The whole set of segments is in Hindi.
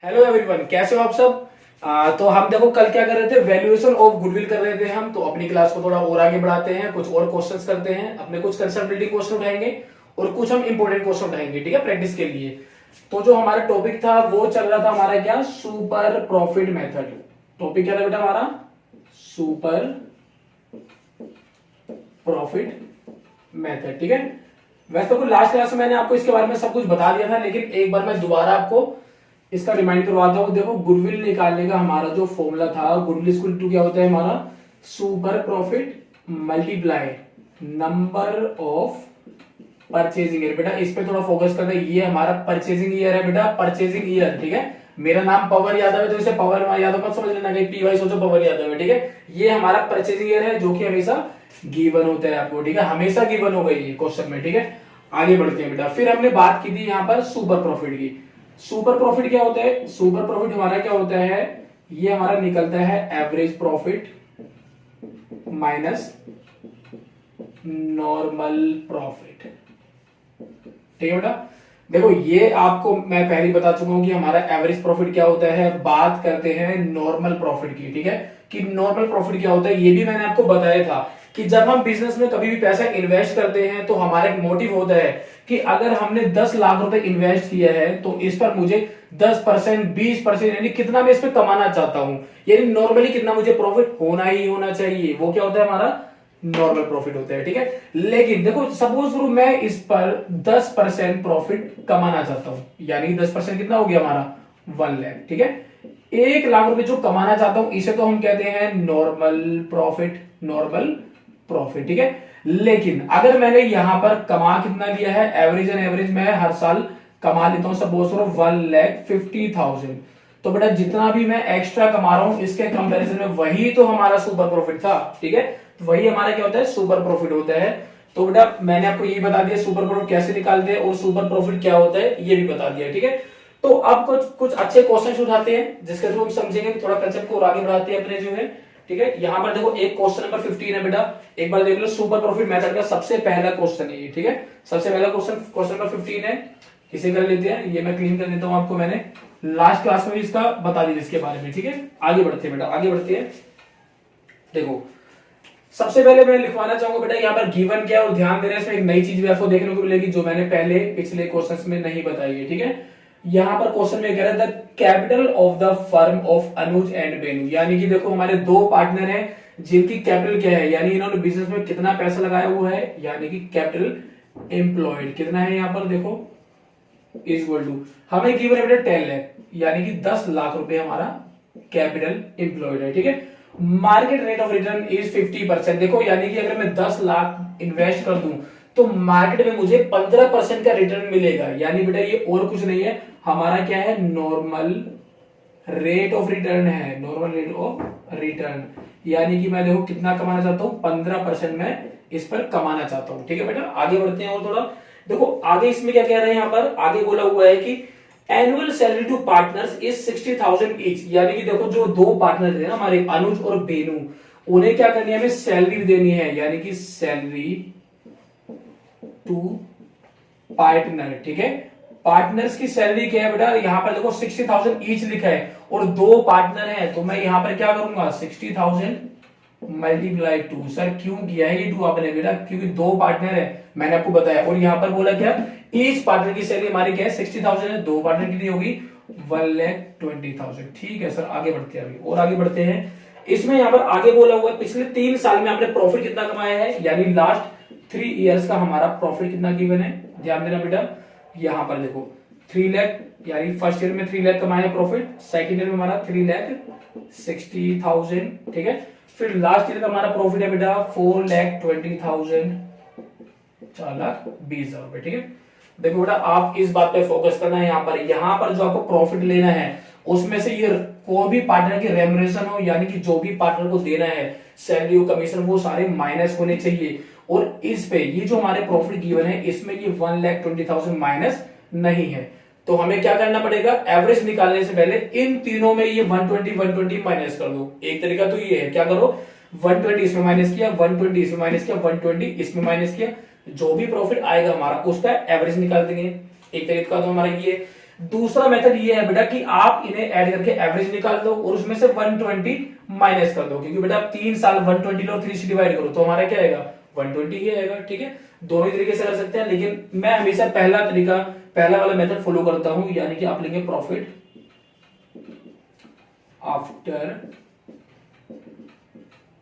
हेलो एवरीवन, कैसे हो आप सब। तो हम देखो कल क्या कर रहे थे, वैल्यूएशन ऑफ गुडविल कर रहे थे हम। तो अपनी क्लास को थोड़ा और आगे बढ़ाते हैं, कुछ और क्वेश्चंस करते हैं, अपने कुछ कंसेप्ट बिल्डिंग क्वेश्चन उठाएंगे और कुछ हम इंपॉर्टेंट क्वेश्चन उठाएंगे, ठीक है, प्रैक्टिस के लिए। तो जो हमारा टॉपिक था वो चल रहा था हमारा क्या, सुपर प्रॉफिट मेथड। टॉपिक क्या था बेटा हमारा, सुपर प्रॉफिट मेथड, ठीक है। वैसे तो लास्ट क्लास में मैंने आपको इसके बारे में सब कुछ बता दिया था, लेकिन एक बार मैं दोबारा आपको इसका रिमाइंड करवाता हूं। देखो गुडविल निकालने का हमारा जो फॉर्मूला था, गुडविल इक्वल टू क्या होता है हमारा, super profit multiply number of purchasing year. बेटा इस पे थोड़ा फोकस करना है, ये हमारा परचेजिंग ईयर है बेटा, परचेजिंग ईयर, ठीक है। मेरा नाम पवन यादव है तो इसे पवन यादव मत समझ लेना, पी वाई सोचो पवन यादव है, ठीक है। ये हमारा परचेजिंग ईयर है जो कि हमेशा गिवन होता है आपको, ठीक है, हमेशा गिवन होगा ये क्वेश्चन में, ठीक है। आगे बढ़ते हैं बेटा। फिर हमने बात की थी यहाँ पर सुपर प्रॉफिट की। सुपर प्रॉफिट क्या होता है, सुपर प्रॉफिट हमारा क्या होता है, ये हमारा निकलता है average profit minus normal profit, ठीक है बेटा। देखो ये आपको मैं पहले बता चुका हूं कि हमारा एवरेज प्रॉफिट क्या होता है। बात करते हैं नॉर्मल प्रॉफिट की, ठीक है, कि नॉर्मल प्रॉफिट क्या होता है। ये भी मैंने आपको बताया था कि जब हम बिजनेस में कभी भी पैसा इन्वेस्ट करते हैं तो हमारा एक मोटिव होता है कि अगर हमने 10 लाख रुपए इन्वेस्ट किया है तो इस पर मुझे 10%, 20% यानी कितना मैं इस पर कमाना चाहता हूं, यानी नॉर्मली कितना मुझे प्रॉफिट होना ही होना चाहिए, वो क्या होता है हमारा नॉर्मल प्रॉफिट होता है, ठीक है। लेकिन देखो सपोज करो मैं इस पर 10% प्रॉफिट कमाना चाहता हूं, यानी 10% कितना हो गया हमारा 1 लाख, ठीक है। 1 लाख रुपए जो कमाना चाहता हूं इसे तो हम कहते हैं नॉर्मल प्रॉफिट, नॉर्मल प्रॉफिट, ठीक है। लेकिन अगर मैंने यहां पर कमा कितना लिया है, एवरेज एंड एवरेज मैं हर साल कमा लेता हूं सपोज करो 1,50,000, तो बेटा जितना भी मैं एक्स्ट्रा कमा रहा हूं इसके कंपैरिजन में वही तो हमारा सुपर प्रॉफिट था, ठीक है। तो वही हमारा क्या होता है, सुपर प्रॉफिट होता है। तो बेटा मैंने आपको ये बता दिया सुपर प्रॉफिट कैसे निकालते हैं और सुपर प्रॉफिट क्या होता है ये भी बता दिया, ठीक है। तो अब कुछ कुछ अच्छे क्वेश्चन उठाते हैं जिसके थ्रू हम समझेंगे, थोड़ा कंसेप्ट को आगे बढ़ाते हैं अपने जो है, ठीक है। यहां पर देखो एक क्वेश्चन नंबर 15 है बेटा, एक बार देख लो। सुपर प्रॉफिट मेथड का सबसे पहला क्वेश्चन है ये, ठीक है। सबसे पहला क्वेश्चन क्वेश्चन नंबर 15 है, इसे कर लेते हैं। ये मैं क्लीन कर देता हूं आपको, मैंने लास्ट क्लास में भी इसका बता दिया इसके बारे में, ठीक है। आगे बढ़ते हैं बेटा, आगे बढ़ते हैं। देखो सबसे पहले मैं लिखवाना चाहूंगा बेटा यहाँ पर गिवन क्या है, और ध्यान देना इसमें एक नई चीज भी आपको देखने को मिलेगी जो मैंने पहले पिछले क्वेश्चंस में नहीं बताई है, ठीक है। यहाँ पर क्वेश्चन में कह रहा था capital of the firm of Anuj and Benu, यानी कि देखो हमारे दो पार्टनर हैं जिनकी कैपिटल क्या है, यानी इन्होंने बिजनेस में कितना पैसा लगाया हुआ है, यानी कि कैपिटल एम्प्लॉयड कितना है यहाँ पर देखो, इज इक्वल टू हमें गिवन है बेटा 10 लाख, यानी कि 10 लाख रुपए हमारा कैपिटल एम्प्लॉयड है, ठीक है। Market rate of return is 50%, देखो यानी कि अगर मैं 10 लाख इन्वेस्ट कर दूं तो मार्केट में मुझे 15% का रिटर्न मिलेगा, यानी बेटा ये और कुछ नहीं है, हमारा क्या है, नॉर्मल रेट ऑफ रिटर्न है, नॉर्मल रेट ऑफ रिटर्न, यानी कि मैं देखो कितना कमाना चाहता हूं, 15% में इस पर कमाना चाहता हूं, ठीक है बेटा। आगे बढ़ते हैं और थोड़ा देखो आगे इसमें क्या कह रहे हैं, यहाँ पर आगे बोला हुआ है कि annual salary to partners is 60,000 each, यानी कि देखो जो दो पार्टनर है ना हमारे अनुज और बेनू, उन्हें क्या करनी है, हमें सैलरी देनी है, यानी कि सैलरी टू पार्टनर, ठीक है। पार्टनर्स की सैलरी क्या है बेटा, यहां पर देखो 60,000 ईच लिखा है और दो पार्टनर हैं, तो मैं यहां पर क्या करूंगा 60,000 मल्टीप्लाई 2। सर क्यों किया है ये 2 आपने बेटा, क्योंकि दो पार्टनर है मैंने आपको बताया, और यहां पर बोला क्या, ईच पार्टनर की सैलरी हमारी क्या है 60,000 है, दो पार्टनर कितनी होगी 1,20,000, ठीक है सर। आगे बढ़ते हैं अभी और आगे बढ़ते हैं। इसमें यहां पर आगे बोला हुआ है पिछले 3 साल में आपने प्रॉफिट कितना कमाया है, यानी लास्ट 3 इयर्स का हमारा प्रॉफिट कितना गिवन है, ध्यान देना बेटा। यहां पर देखो 3 लाख, यानी फर्स्ट ईयर में 3 लाख कमाया प्रॉफिट, सेकंड ईयर में हमारा 3,60,000, ठीक है। फिर लास्ट ईयर का हमारा प्रॉफिट है बेटा 4,20,000, 4,20,000 रुपए, ठीक है। देखो बेटा आप इस बात पे फोकस करना है, यहाँ पर जो आपको प्रॉफिट लेना है उसमें से ये कोई भी पार्टनर की रेमुनरेशन हो, यानी कि जो भी पार्टनर को देना है सैलरी और कमीशन, वो सारे माइनस होने चाहिए, और इस पे ये जो हमारे प्रॉफिट गिवन है इसमें ये 1,20,000 माइनस नहीं है। तो हमें क्या करना पड़ेगा, एवरेज निकालने से पहले इन तीनों में ये 120 माइनस कर दो। एक तरीका तो ये है, क्या करो 120 इसमें माइनस किया, 120 इसमें माइनस किया, 120 इसमें माइनस किया, जो भी प्रॉफिट आएगा हमारा उसका एवरेज निकाल देंगे। एक तरीका तो हमारा ये। दूसरा मेथड ये है बेटा कि आप इन्हें ऐड करके एवरेज निकाल दो और उसमें से 120 माइनस कर दो, क्योंकि बेटा आप 3 साल 120 लो और 3 से डिवाइड करो तो हमारा क्या आएगा 120 ही आएगा। ठीक है, दोनों तरीके से कर सकते हैं, लेकिन मैं हमेशा पहला वाला मेथड फॉलो करता हूं, यानी कि आप लेंगे प्रॉफिट आफ्टर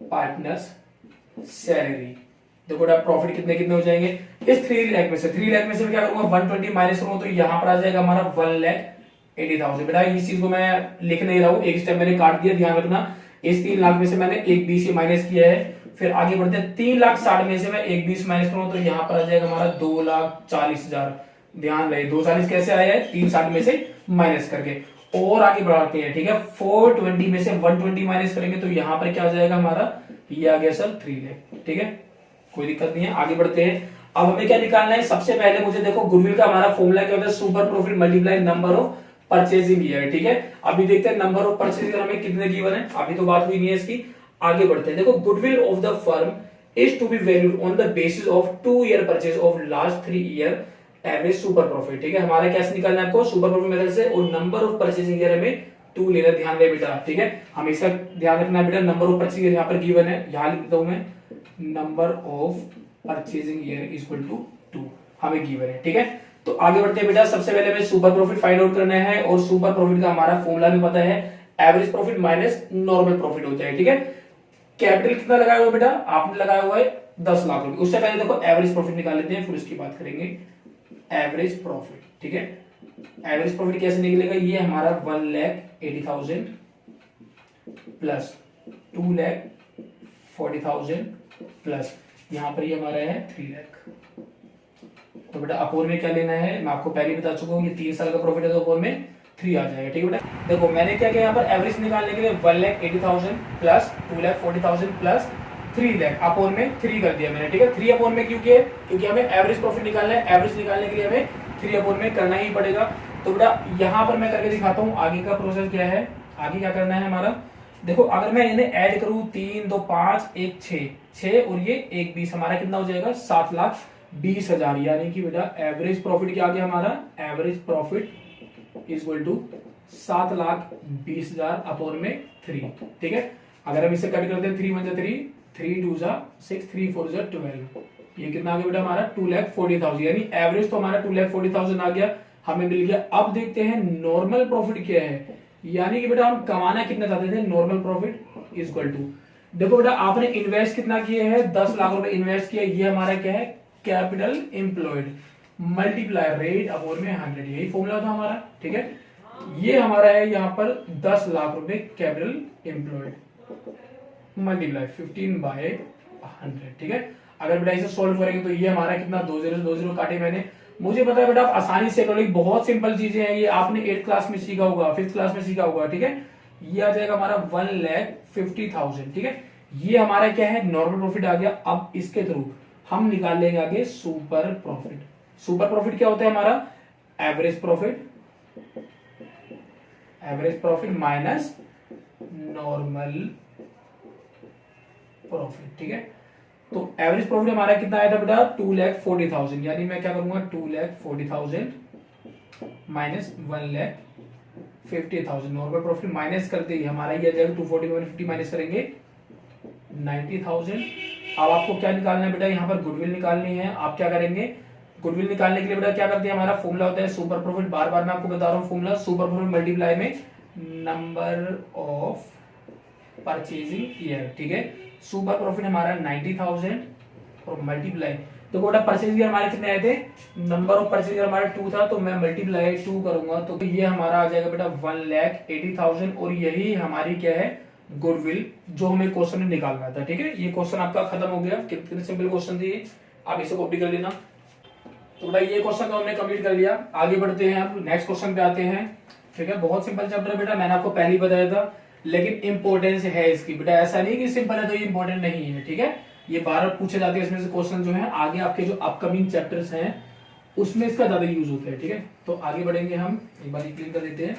पार्टनर्स सैलरी। देखो बेटा प्रॉफिट कितने कितने हो जाएंगे इस 3 लाख में से, 3 लाख में से मैं क्या करूंगा 120 माइनस करूंगा तो यहां पर आ जाएगा हमारा 1,80,000। बेटा इस चीज को मैं लिख नहीं रहा हूं, एक स्टेप मैंने काट दिया, ध्यान रखना। इस 3 लाख में से मैंने 1,20 माइनस किया है, फिर आगे बढ़ते हैं 3,60,000 में से मैं 1,20 माइनस करूंगा तो यहां पर आ जाएगा हमारा 2,40,000। ध्यान रहे 240 कैसे आया है 360 में से माइनस करके। और आगे बढ़ाते हैं, ठीक है, 420 में से 120 माइनस करेंगे तो यहां पर क्या आ जाएगा हमारा, ये आ गया सर 3 लाख। ठीक है, कोई दिक्कत नहीं है, आगे बढ़ते हैं। अब हमें क्या निकालना है, सबसे पहले मुझे देखो गुडविल का हमारा फॉर्मूला क्या होता है, super profit multiply number of purchasing year. ठीक है, अभी देखते हैं नंबर ऑफ परचेजिंग ईयर हमें कितने गिवन है, अभी तो बात हुई नहीं है इसकी। आगे बढ़ते हैं, देखो goodwill of the firm is to be valued on the basis of 2 year purchase of last 3 year average super profit. ठीक है, हमारा कैसे निकालना है आपको सुपर प्रॉफिट मेथड से, और नंबर ऑफ परचेजिंग ईयर हमें 2 लेना, ध्यान दे बेटा। ठीक है, हमेशा ध्यान रखना बेटा, नंबर ऑफ परचेजिंग ईयर यहाँ पर गिवन है, यहां लिख देता हूं मैं number of purchasing year equal to 2 हमें गिवन है। ठीक है, तो आगे बढ़ते हैं बेटा, सबसे पहले हमें सुपर प्रॉफिट फाइंड आउट करना है, और सुपर प्रॉफिट का हमारा फॉर्मूला भी पता है, average profit minus normal profit होता है। ठीक है, कैपिटल कितना लगाया हुआ बेटा, आपने लगाया हुआ है 10 लाख रुपए। उससे पहले देखो एवरेज प्रॉफिट निकाल लेते हैं, फिर उसकी बात करेंगे एवरेज प्रॉफिट। ठीक है, एवरेज प्रॉफिट कैसे निकलेगा, ये हमारा 1,80,000 प्लस 2,40,000 प्लस यहां पर ये हमारा है 3 लाख। तो बेटा अपोर में क्या लेना है, मैं आपको पहले बता चुका हूं, ये 3 साल का प्रॉफिट है तो अपोर में 3 आ जाएगा। ठीक है बेटा, देखो मैंने क्या किया यहाँ पर एवरेज निकालने के लिए 1,80,000 प्लस 2,40,000 प्लस 3 लाख अपोन में 3 कर दिया मैंने। ठीक है, 3 अपोन में क्यों किया, क्योंकि हमें एवरेज प्रॉफिट निकालना है, एवरेज निकालने के लिए हमें 3 अपोन में करना ही पड़ेगा। तो बेटा यहां पर मैं करके दिखाता हूं आगे का प्रोसेस क्या है। आगे क्या करना है हमारा, देखो अगर मैं इन्हें ऐड करूं 3 2 5 1 6 और ये 1 20, हमारा कितना हो जाएगा 7,20,000। यानी कि बेटा एवरेज प्रॉफिट क्या आ गया हमारा, average profit equal to 7,20,000 upon में 3। ठीक है, अगर हम इसे कट करते हैं 3 1 3 3 2 6 3 4 12, ये कितना आ गया बेटा हमारा 2,40,000। यानी एवरेज तो हमारा 2,40,000 आ गया, हमें मिल गया। अब देखते हैं नॉर्मल प्रॉफिट क्या है, यानी कि बेटा हम कमाना कितना चाहते थे, नॉर्मल प्रॉफिट इक्वल टू, देखो बेटा आपने इन्वेस्ट कितना किया है 10 लाख रुपए इन्वेस्ट किया, ये हमारा क्या है capital employed multiply rate upon में 100, यही फॉर्मूला था हमारा। ठीक है, ये हमारा है यहाँ पर 10 लाख रुपए कैपिटल एम्प्लॉयड मल्टीप्लाई 15/100। ठीक है, अगर बेटा इसे सोल्व करेंगे तो ये हमारा कितना 2 0 काटे मैंने, मुझे पता है बेटा आप आसानी से करोगे, बहुत सिंपल चीजें हैं ये, आपने 8th क्लास में सीखा होगा, 5th क्लास में सीखा होगा। ठीक है, ये आ जाएगा हमारा 1,50,000। ठीक है, ये हमारा क्या है नॉर्मल प्रॉफिट आ गया। अब इसके थ्रू हम निकाल लेंगे आगे सुपर प्रॉफिट। सुपर प्रॉफिट क्या होता है हमारा, average profit minus normal profit. ठीक है, तो एवरेज प्रॉफिट हमारा कितना आया था बेटा 2,40,000, यानी मैं क्या करूंगा 2,40,000 माइनस 1,50,000, नॉर्मल प्रॉफिट माइनस करते ही हमारा ये आ जाएगा 240 में 50 माइनस करेंगे 90,000। अब आपको क्या निकालना है बेटा, यहाँ पर गुडविल निकालनी है। आप क्या करेंगे, गुडविल निकालने के लिए बेटा क्या करते हैं, हमारा फॉर्मूला होता है सुपर प्रॉफिट, बार बार मैं आपको बता रहा हूँ फॉर्मूला, सुपर प्रॉफिट मल्टीप्लाई में नंबर ऑफ परचेजिंग ईयर। ठीक है, सुपर प्रॉफिट हमारा 90,000 और मल्टीप्लाई, तो बेटा परचेज ईयर हमारे कितने आए थे, नंबर ऑफ परचेज ईयर हमारा 2 था, तो मैं मल्टीप्लाई 2 करूंगा तो ये हमारा आ जाएगा बेटा 1,80,000, और यही हमारी क्या है गुडविल, जो हमें क्वेश्चन में निकालना था। ठीक है, ये क्वेश्चन आपका खत्म हो गया, कितने सिंपल क्वेश्चन थे, आप इसे कॉपी कर लेना। तो बेटा ये क्वेश्चन तो हमने कंप्लीट कर लिया, आगे बढ़ते हैं, अब नेक्स्ट क्वेश्चन पे आते हैं। ठीक है, बहुत सिंपल चैप्टर है बेटा, मैंने आपको पहले ही बताया था, लेकिन इंपॉर्टेंस है इसकी बेटा, ऐसा नहीं कि सिंपल है तो ये इंपॉर्टेंट नहीं है। ठीक है, ये बार पूछे जाते हैं, इसमें से क्वेश्चन जो है आगे आपके जो अपकमिंग चैप्टर्स हैं उसमें इसका ज्यादा यूज होता है। ठीक है, तो आगे बढ़ेंगे हम, एक बार क्लियर कर देते हैं।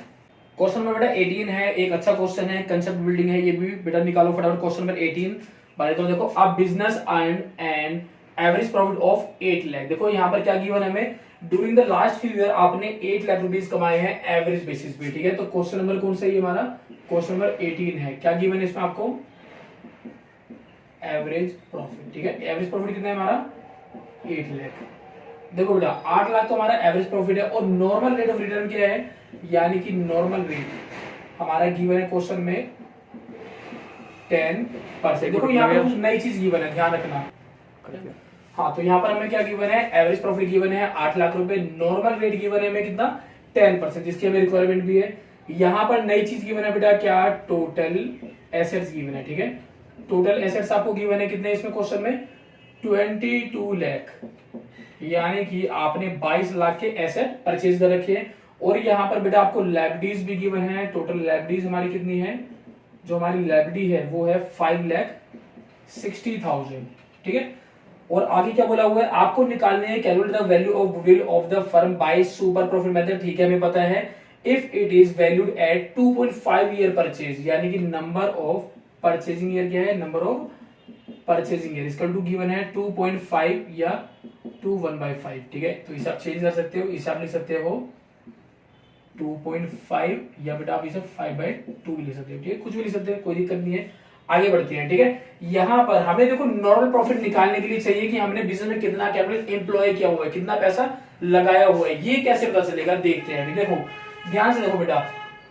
क्वेश्चन नंबर बेटा 18 है, एक अच्छा क्वेश्चन है, कंसेप्ट बिल्डिंग है, ये भी बेटा निकालो फटाफट। क्वेश्चन नंबर 18 बताए तो देखो, अब business and average profit of 8 lakh. देखो यहाँ पर क्या गिवन है हमें, during the last few year आपने 8 लाख रुपीज कमाए हैं एवरेज बेसिस पे, ठीक है। तो क्वेश्चन नंबर कौन सा है हमारा, क्वेश्चन नंबर 18 है। क्या गिवन है इसमें आपको, एवरेज प्रॉफिट, ठीक है। एवरेज प्रॉफिट कितना है हमारा 8 लाख। देखो बेटा 8 लाख तो हमारा एवरेज प्रॉफिट है, और नॉर्मल रेट ऑफ रिटर्न क्या है, यानी कि नॉर्मल रेट हमारा गिवन है क्वेश्चन में 10%। देखो यहाँ पर कुछ नई चीज गिवन है, ध्यान रखना। हाँ, तो यहाँ पर हमें क्या गिवन है, एवरेज प्रॉफिट गिवन है 8 लाख रुपए, नॉर्मल रेट गिवन है हमें कितना 10%, जिसकी हमें रिक्वायरमेंट भी है। यहाँ पर नई चीज गिवन है बेटा क्या, टोटल एसेट्स गिवन है, ठीक है। टोटल एसेट्स आपको गिवन है कितने इसमें क्वेश्चन में 22 लाख, यानी कि आपने 22 लाख के एसेट परचेज कर रखे हैं। और यहाँ पर बेटा आपको लायबिलिटीज भी गिवन है। टोटल लायबिलिटीज हमारी कितनी है, जो हमारी लायबिलिटी है वो है 5,60,000, ठीक है। और आगे क्या बोला हुआ है, आपको निकालने है calculate the value of goodwill of the firm by super profit method, ठीक है, हमें पता है if it is valued at 2.5 year purchase, यानी कि नंबर ऑफ परचेजिंग ईयर क्या है, नंबर ऑफ परचेजिंग ईयर इसका टू गिवन है 2.5 या 2/1/5, ठीक है। तो इसे आप चेंज कर सकते हो, इसे आप लिख सकते हो 2.5 या बेटा आप इसे 5/2 भी लिख सकते हो, ठीक है, कुछ भी लिख सकते हो, कोई दिक्कत नहीं है। आगे बढ़ते हैं, ठीक है। यहां पर हमें देखो नॉर्मल प्रॉफिट निकालने के लिए चाहिए कि हमने बिजनेस में कितना कैपिटल एम्प्लॉय किया हुआ है, कितना पैसा लगाया हुआ है, ये कैसे पता चलेगा, देखते हैं। देखो ध्यान से देखो बेटा,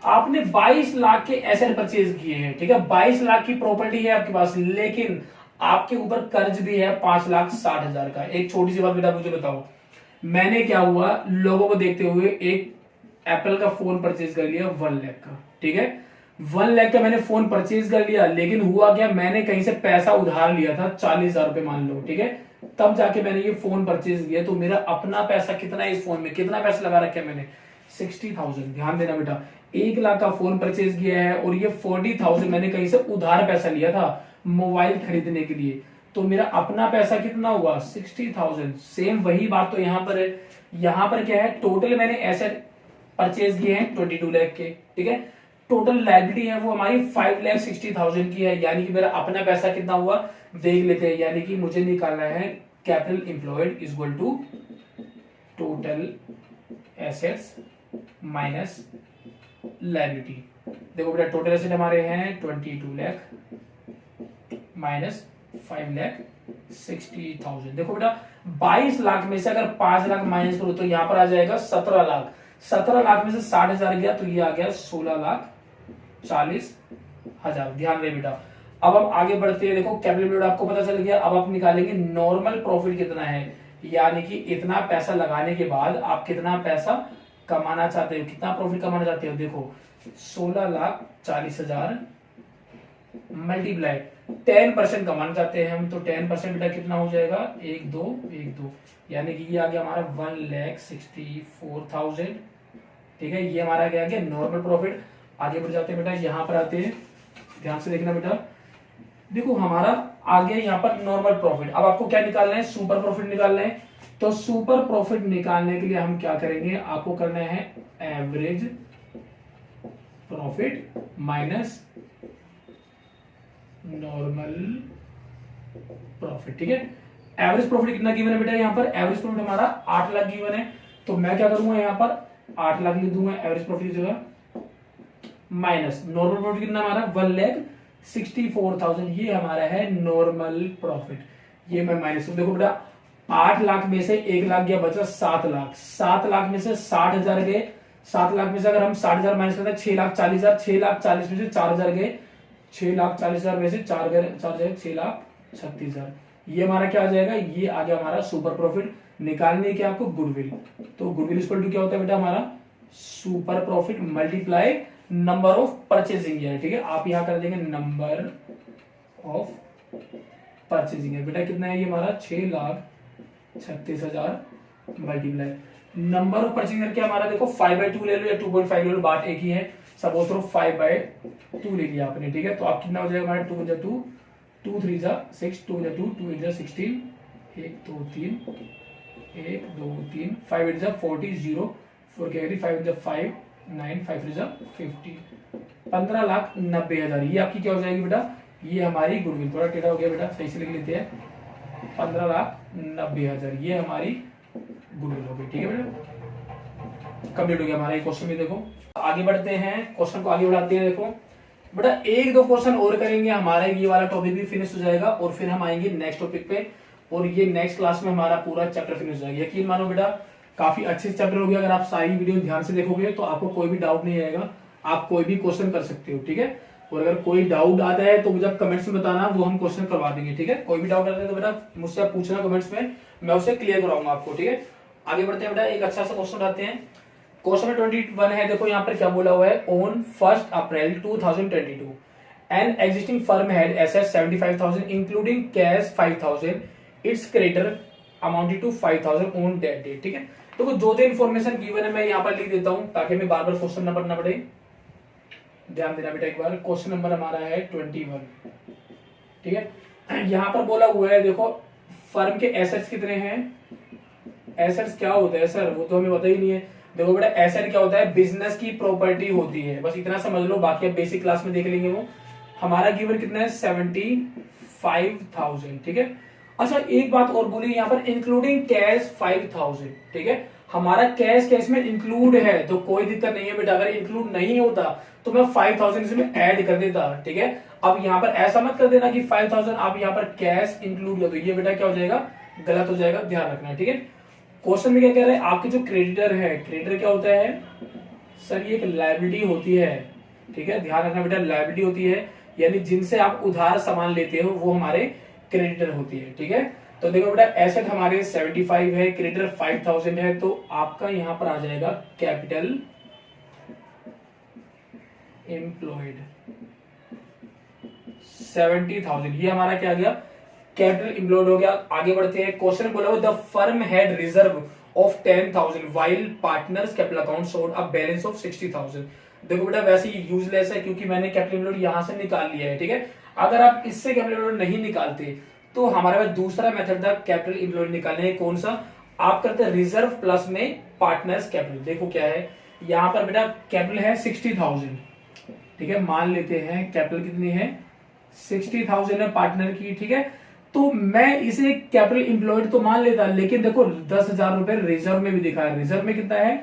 आपने 22 लाख के एसेट परचेज किए हैं, ठीक है, 22 लाख की प्रॉपर्टी है आपके पास, लेकिन आपके ऊपर कर्ज भी है 5,60,000 का। एक छोटी सी बात बेटा मुझे बताओ, मैंने क्या हुआ, लोगों को देखते हुए एक एप्पल का फोन परचेज कर लिया 1 लाख का, ठीक है, 1 लाख का मैंने फोन परचेज कर लिया, लेकिन हुआ क्या, मैंने कहीं से पैसा उधार लिया था 40,000 रुपए मान लो, ठीक है, तब जाके मैंने ये फोन परचेज किया। तो मेरा अपना पैसा कितना है, इस फोन में कितना पैसा लगा रखा है मैंने 60,000। ध्यान देना बेटा, 1 लाख का फोन परचेज किया है और ये 40,000 मैंने कहीं से उधार पैसा लिया था मोबाइल खरीदने के लिए, तो मेरा अपना पैसा कितना हुआ 60,000। सेम वही बात तो यहाँ पर है। यहाँ पर क्या है, टोटल मैंने एसेट परचेज किए हैं 22 लाख के, ठीक है, टोटल लायबिलिटी है वो हमारी 5,60,000 की है, यानी कि मेरा अपना पैसा कितना हुआ देख लेते हैं। यानी कि मुझे निकालना है capital employed is equal to total assets minus liability. देखो बेटा टोटल एसेट हमारे हैं 22 लाख माइनस 5,60,000। देखो बेटा 22 लाख में से अगर 5 लाख माइनस करो तो यहां पर आ जाएगा 17 लाख। 17 लाख में से 60,000 गया तो ये आ गया 16,40,000। ध्यान रहे बेटा। अब हम आगे बढ़ते हैं। देखो कैपिटल आपको पता चल गया। अब आप निकालेंगे नॉर्मल प्रॉफिट कितना है, यानी कि इतना पैसा लगाने के बाद आप कितना पैसा कमाना चाहते हो, कितना प्रॉफिट कमाना चाहते हो। देखो 16,40,000 मल्टीप्लाई 10% कमाना चाहते हैं हम, तो 10% बेटा कितना हो जाएगा 1,2,1,2, यानी कि ये आ गया हमारा 1,64,000। ठीक है, ये हमारा क्या गया नॉर्मल प्रॉफिट। आगे बढ़ जाते हैं बेटा, यहां पर आते हैं, ध्यान से देखना बेटा। देखो हमारा आ गया यहाँ पर नॉर्मल प्रॉफिट। अब आपको क्या निकालना है, सुपर प्रॉफिट निकालना है। तो सुपर प्रॉफिट निकालने के लिए हम क्या करेंगे, आपको करना है average profit minus normal profit. ठीक है, एवरेज प्रॉफिट कितना गिवन है बेटा, यहाँ पर एवरेज प्रॉफिट हमारा 8 लाख गिवन है। तो मैं क्या करूंगा, यहाँ पर 8 लाख लिख दूंगा एवरेज प्रॉफिट की जगह, माइनस नॉर्मल प्रॉफिट कितना हमारा 1,64,000। ये हमारा है नॉर्मल प्रॉफिट। ये मैं माइनस, देखो बेटा 8 लाख में से 1 लाख गया, बचा 7 लाख। 7 लाख में से 60,000 गए। 7 लाख में से अगर हम 60,000 माइनस करते हैं 6,40,000। 6,40,000 में से 4,000 गए। 6,40,000 में से 4 गए, 6,36,000। ये हमारा क्या आ जाएगा, ये आ गया हमारा सुपर प्रॉफिट। निकालने के आपको गुडविल, तो गुडविल इक्वल टू क्या होता है बेटा हमारा super profit multiply number of purchasing year. ठीक है, आप यहां कर देंगे नंबर ऑफ परचेजिंग ईयर। बेटा कितना है ये हमारा 6,36,000 multiply number of purchasing year. क्या हमारा देखो 5/2 ले लो या 2.5 ले लो, बात एक ही है। सपोज करो 5/2 ले लिया आपने। ठीक है, तो आप कितना हो जाएगा हमारा 2 × 2, 2 3 6, 2 × 2, 2 8 16, 1 2 3, 1 2 3, 5 8 40, 0 4 कैरी, 5 5 9, 5 3 50, 15,90,000। ये आपकी क्या हो जाएगी बेटा, ये हमारी गुडविल। थोड़ा टेढ़ा हो गया बेटा, सही से लिख लेते हैं। 15,90,000 ये हमारी गुडविल हो गई। ठीक है बेटा, कंप्लीट हो गया हमारा ये क्वेश्चन भी। देखो आगे बढ़ते हैं, क्वेश्चन को आगे बढ़ाते हैं। देखो बेटा एक दो क्वेश्चन और करेंगे, हमारा ये वाला टॉपिक भी फिनिश हो जाएगा और फिर हम आएंगे नेक्स्ट टॉपिक पे, और ये नेक्स्ट क्लास में हमारा पूरा चैप्टर फिनिश हो जाएगा। यकीन मानो बेटा काफी अच्छे चैप्टर हो गया, अगर आप सारी वीडियो ध्यान से देखोगे तो आपको कोई भी डाउट नहीं आएगा, आप कोई भी क्वेश्चन कर सकते हो। ठीक है, और अगर कोई डाउट आता है तो मुझे कमेंट्स में बताना, वो हम क्वेश्चन करवा देंगे। ठीक है, कोई भी डाउट आता है तो बेटा मुझसे आप पूछना कमेंट्स में, मैं उसे क्लियर कराऊंगा आपको। ठीक है, आगे बढ़ते हैं बेटा, एक अच्छा सा क्वेश्चन उठाते हैं। क्वेश्चन 21 है। देखो यहाँ पर क्या बोला हुआ है, on 1 April 2022 an existing firm had assets 75,000 including cash 5,000, its creditor amounted to 5,000 on that day. ठीक है, देखो जो जो इन्फॉर्मेशन गिवन है मैं यहाँ पर लिख देता हूँ ताकि मैं बार बार क्वेश्चन ना पढ़ना पड़े। ध्यान देना बेटा एक बार, क्वेश्चन नंबर हमारा है 21। ठीक है, यहाँ पर बोला हुआ है, देखो फर्म के एसेट्स कितने हैं। एसेट्स क्या होता है सर, वो तो हमें पता ही नहीं है। देखो बेटा एसेट क्या होता है, बिजनेस की प्रॉपर्टी होती है, बस इतना समझ लो, बाकी आप बेसिक क्लास में देख लेंगे। वो हमारा गिवन कितना है 75,000। ठीक है, अच्छा एक बात और बोली यहाँ पर, इंक्लूडिंग कैश 5,000। ठीक है, हमारा कैश कैश में इंक्लूड है तो कोई दिक्कत नहीं है बेटा, अगर इंक्लूड नहीं होता तो मैं 5,000 इसमें ऐड कर देता। ठीक है, अब यहाँ पर ऐसा मत कर देना कि 5,000 आप यहाँ पर कैश इंक्लूड कर दो, ये बेटा क्या हो जाएगा, गलत हो जाएगा, ध्यान रखना। ठीक है, क्वेश्चन में क्या कह रहे हैं, आपके जो क्रेडिटर है, क्रेडिटर क्या होता है सर, ये एक लायबिलिटी होती है। ठीक है, ध्यान रखना बेटा, लायबिलिटी होती है, यानी जिनसे आप उधार सामान लेते हो वो हमारे क्रेडिटर होती है। ठीक है, तो देखो बेटा एसेट हमारे 75 है, क्रेडिटर 5,000 है, तो आपका यहां पर आ जाएगा कैपिटल एम्प्लॉयड 70,000, ये हमारा क्या आ गया, कैपिटल एम्प्लॉयड हो गया। आगे बढ़ते हैं, क्वेश्चन बोला हुआ the firm had reserve of 10,000 while partners capital account showed a balance of 60,000। देखो बेटा वैसे ही यूजलेस है क्योंकि मैंने कैपिटल एम्प्लॉयड यहां से निकाल लिया है। ठीक है, अगर आप इससे कैपिटल एम्प्लॉयड नहीं निकालते तो हमारे पास दूसरा मेथड था कैपिटल एम्प्लॉयड निकालने, कौन सा, आप करते हैं रिजर्व प्लस में पार्टनर्स कैपिटल। देखो क्या है, यहां पर बेटा कैपिटल है 60,000। ठीक है, मान लेते हैं कैपिटल कितनी है 60,000 है पार्टनर की। ठीक है, तो मैं इसे कैपिटल एम्प्लॉयड तो मान लेता, लेकिन देखो 10,000 रुपए रिजर्व में भी दिखा है, रिजर्व में कितना है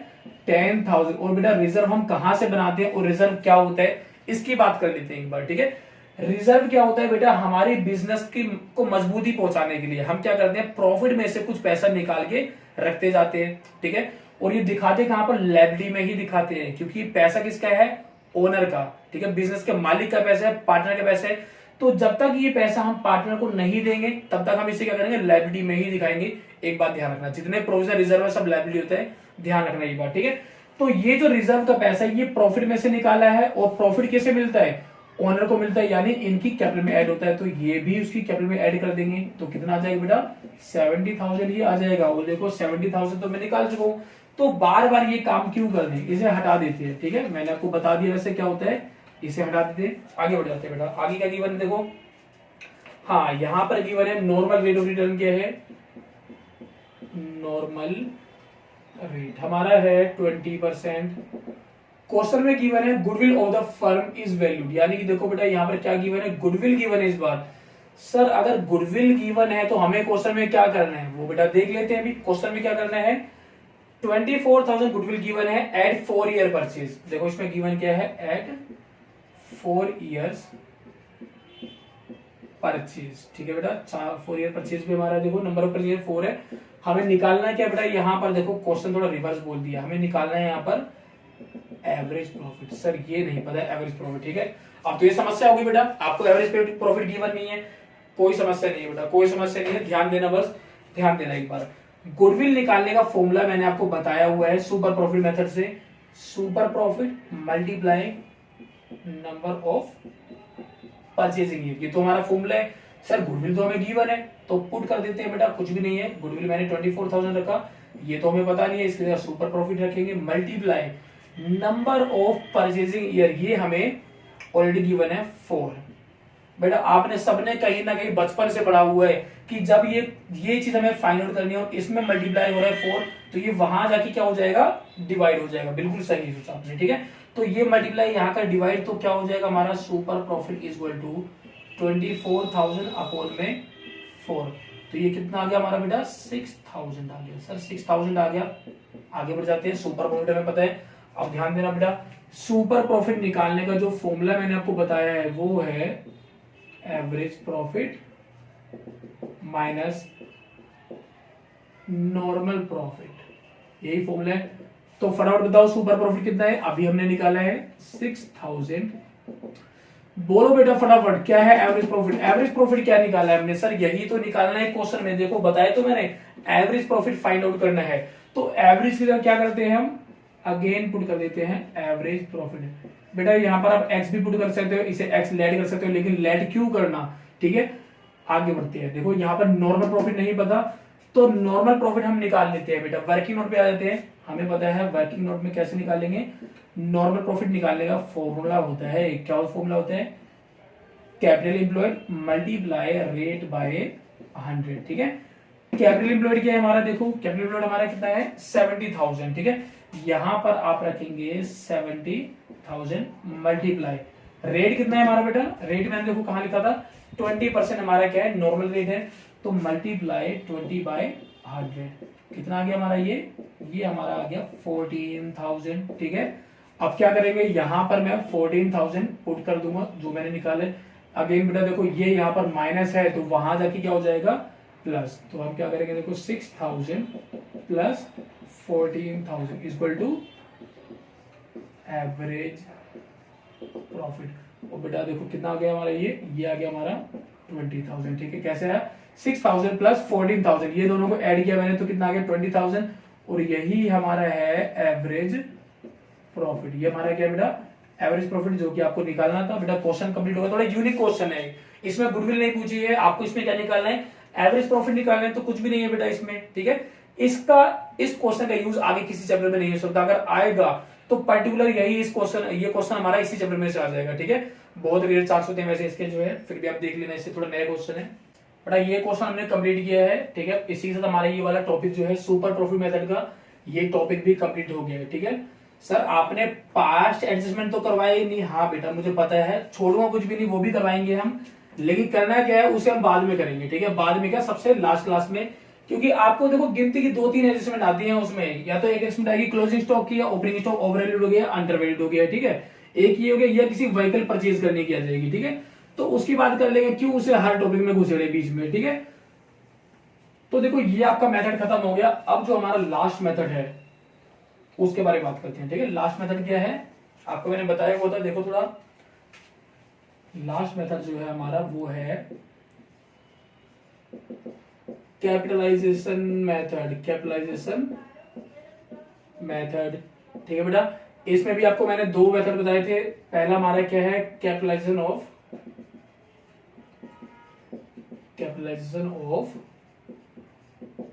10,000। और बेटा रिजर्व हम कहां से बनाते हैं और रिजर्व क्या होता है इसकी बात कर लेते हैं एक बार। ठीक है, रिजर्व क्या होता है बेटा, हमारी बिजनेस की को मजबूती पहुंचाने के लिए हम क्या करते हैं, प्रॉफिट में से कुछ पैसा निकाल के रखते जाते हैं। ठीक है, और ये दिखाते कहां पर, लायबिलिटी में ही दिखाते हैं, क्योंकि पैसा किसका है, ओनर का। ठीक है, बिजनेस के मालिक का पैसा है, पार्टनर का पैसा है, तो जब तक ये पैसा हम पार्टनर को नहीं देंगे तब तक हम इसे क्या करेंगे, लायबिलिटी में ही दिखाएंगे। एक बात ध्यान रखना, जितने प्रोविजन रिजर्व है सब लायबिलिटी होता है, ध्यान रखना ये बात। ठीक है, तो ये जो रिजर्व का पैसा है ये प्रॉफिट में से निकाला है, और प्रॉफिट कैसे मिलता है, ओनर को मिलता है, यानी इनकी कैपिटल में ऐड होता है, तो ये भी उसकी कैपिटल में ऐड कर देंगे, तो कितना आ जाएगा बेटा 70,000 ये आ जाएगा। और देखो 70,000 तो मैं निकाल चुका हूं, तो बार बार ये काम क्यों करने, इसे हटा देते हैं। ठीक है, मैंने आपको बता दिया वैसे क्या होता है, इसे हटा देते हैं, आगे बढ़ जाते हैं बेटा। आगे क्या गिवन है देखो, हाँ यहां पर गिवन है नॉर्मल रेट ऑफ रिटर्न क्या है, नॉर्मल रेट हमारा है 20%। क्वेश्चन में गिवन है goodwill of the firm is valued, यानी कि देखो बेटा यहाँ पर क्या गिवन है, गुडविल गिवन है इस बार। सर अगर गुडविल गिवन है तो हमें क्वेश्चन में क्या करना है वो बेटा देख लेते हैं। अभी क्वेश्चन में क्या करना है, 24,000 गुडविल गिवन है एट 4 ईयर परचेज। देखो इसमें गिवन क्या है, एट 4 ईयर्स परचेज। ठीक है बेटा, 4 ईयर परचेज भी हमारा देखो नंबर ऑफ परचेज 4 है। हमें निकालना है क्या बेटा, यहाँ पर देखो क्वेश्चन थोड़ा रिवर्स बोल दिया, हमें निकालना है यहाँ पर एवरेज प्रॉफिट। सर ये नहीं पता एवरेज प्रॉफिट। ठीक है, अब तो ये समस्या होगी बेटा, आपको एवरेज प्रॉफिट गिवन नहीं है, कोई समस्या नहीं है बेटा, कोई समस्या नहीं है, ध्यान देना, बस ध्यान देना एक बार। गुडविल निकालने का फॉर्मूला मैंने आपको बताया हुआ है सुपर प्रॉफिट मेथड से, super profit multiply number of purchasing year, ये तो हमारा फॉर्मूला है। सर गुडविल तो हमें गिवन है तो पुट कर देते हैं बेटा, कुछ भी नहीं है, गुडविल मैंने 24,000 रखा, ये तो हमें पता नहीं है, इसके लिए सुपर प्रॉफिट रखेंगे, multiply number of purchasing year, ये हमें ऑलरेडी गिवन है 4। बेटा आपने सबने कहीं ना कहीं बचपन से पढ़ा हुआ है कि जब ये चीज हमें फाइंड आउट करनी है और इसमें मल्टीप्लाई हो रहा है 4, तो ये वहां जाके क्या हो जाएगा, डिवाइड हो जाएगा। बिल्कुल सही सोचा आपने। ठीक है, तो ये मल्टीप्लाई यहाँ का डिवाइड, तो क्या हो जाएगा हमारा super profit is equal to 24,000 upon में 4। तो ये कितना आ गया हमारा बेटा 6000 आ गया सर, 6000 आ गया। आगे बढ़ जाते हैं, सुपर प्रॉफिट हमें पता है। अब ध्यान देना बेटा, सुपर प्रॉफिट निकालने का जो फॉर्मूला मैंने आपको बताया है वो है average profit minus normal profit, यही फॉर्मूला है। तो फटाफट बताओ सुपर प्रॉफिट कितना है, अभी हमने निकाला है 6000। बोलो बेटा फटाफट क्या है एवरेज प्रॉफिट। एवरेज प्रॉफिट क्या निकाला है हमने, सर यही तो निकालना है क्वेश्चन में, देखो बताया तो मैंने, एवरेज प्रॉफिट फाइंड आउट करना है। तो एवरेज की जगह क्या करते हैं हम, अगेन पुट कर देते हैं एवरेज प्रॉफिट। बेटा यहाँ पर आप एक्स भी पुट कर सकते हो, इसे एक्स लेट कर सकते हो, लेकिन लेट क्यों करना, ठीक है। आगे बढ़ते हैं, देखो यहाँ पर नॉर्मल प्रॉफिट नहीं पता, तो नॉर्मल प्रॉफिट हम निकाल लेते हैं बेटा। वर्किंग नोट पे आ जाते हैं, हमें पता है वर्किंग नोट में कैसे निकालेंगे नॉर्मल प्रॉफिट निकालने का फॉर्मूला होता है, क्या फॉर्मूला होता है, capital employed multiply rate by 100, ठीक है। कैपिटल एम्प्लॉयड क्या है हमारा, देखो कैपिटल एम्प्लॉयड हमारा कितना है 70,000, ठीक है। यहां पर आप रखेंगे 70,000 मल्टीप्लाई रेट कितना है हमारा बेटा, रेट मैंने देखो कहां लिखा था 20% हमारा क्या है नॉर्मल रेट है, तो मल्टीप्लाई 20 बाय 100 कितना आ गया हमारा, ये हमारा आ गया 14,000, ठीक है। अब क्या करेंगे, यहां पर मैं 14,000 पुट कर दूंगा जो मैंने निकाले। अगेन बेटा देखो ये यहाँ पर माइनस है, तो वहां जाके क्या हो जाएगा प्लस, तो हम क्या करेंगे देखो 6000 plus 14,000 equal to average profit. और बेटा देखो कितना आ गया हमारा, ये आ गया हमारा 20,000, ठीक है। कैसे है 6000 प्लस 14,000, ये दोनों को ऐड किया मैंने तो कितना आ गया 20,000, और यही हमारा है एवरेज प्रॉफिट। ये हमारा क्या बेटा एवरेज प्रॉफिट, जो कि आपको निकालना था बेटा। क्वेश्चन कंप्लीट होगा, थोड़ा यूनिक क्वेश्चन है, इसमें गुडविल नहीं पूछी है आपको, इसमें क्या निकालना है एवरेज प्रॉफिट निकालना है, तो कुछ भी नहीं है बेटा इसमें, ठीक है। इस क्वेश्चन का यूज आगे किसी चैप्टर में नहीं हो सकता, अगर आएगा तो पर्टिकुलर यही ये क्वेश्चन हमारा इसी चैप्टर में से आ जाएगा, ठीक है। बहुत रेयर चांस होते हैं वैसे इसके जो है, फिर भी आप देख लेना, इससे थोड़ा नया क्वेश्चन है बेटा। ये क्वेश्चन हमने कंप्लीट किया है, ठीक है। इसी के साथ हमारा ये वाला टॉपिक जो है सुपर प्रॉफिट मेथड का, ये टॉपिक भी कंप्लीट हो गया है, ठीक है। सर आपने पास्ट एडजस्टमेंट तो करवाया ही नहीं, हाँ बेटा मुझे पता है, छोड़ूंगा कुछ भी नहीं, वो भी करवाएंगे हम, लेकिन करना क्या है उसे हम बाद में करेंगे, ठीक है। बाद में क्या, सबसे लास्ट क्लास में, क्योंकि आपको देखो गिनती की 2-3 एडजस्टमेंट आती हैं उसमें, या तो एक एडजस्टमेंट आएगी क्लोजिंग स्टॉक की, या ओपनिंग स्टॉक ओवरवैल्यूड हो गया, अंडरवैल्यूड हो गया, ठीक है। एक ये हो गया, या किसी व्हीकल परचेज करने की आ जाएगी, ठीक है। तो उसकी बात कर लेंगे, क्यों उसे हर टॉपिक में घुसेड़े बीच में, ठीक है। तो देखो ये आपका मेथड खत्म हो गया। अब जो हमारा लास्ट मेथड है उसके बारे में बात करते हैं, ठीक है। लास्ट मेथड क्या है आपको मैंने बताया हुआ था, देखो थोड़ा लास्ट मेथड जो है हमारा वो है कैपिटलाइजेशन मेथड, कैपिटलाइजेशन मेथड, ठीक है बेटा। इसमें भी आपको मैंने 2 मेथड बताए थे, पहला हमारा क्या है capitalisation of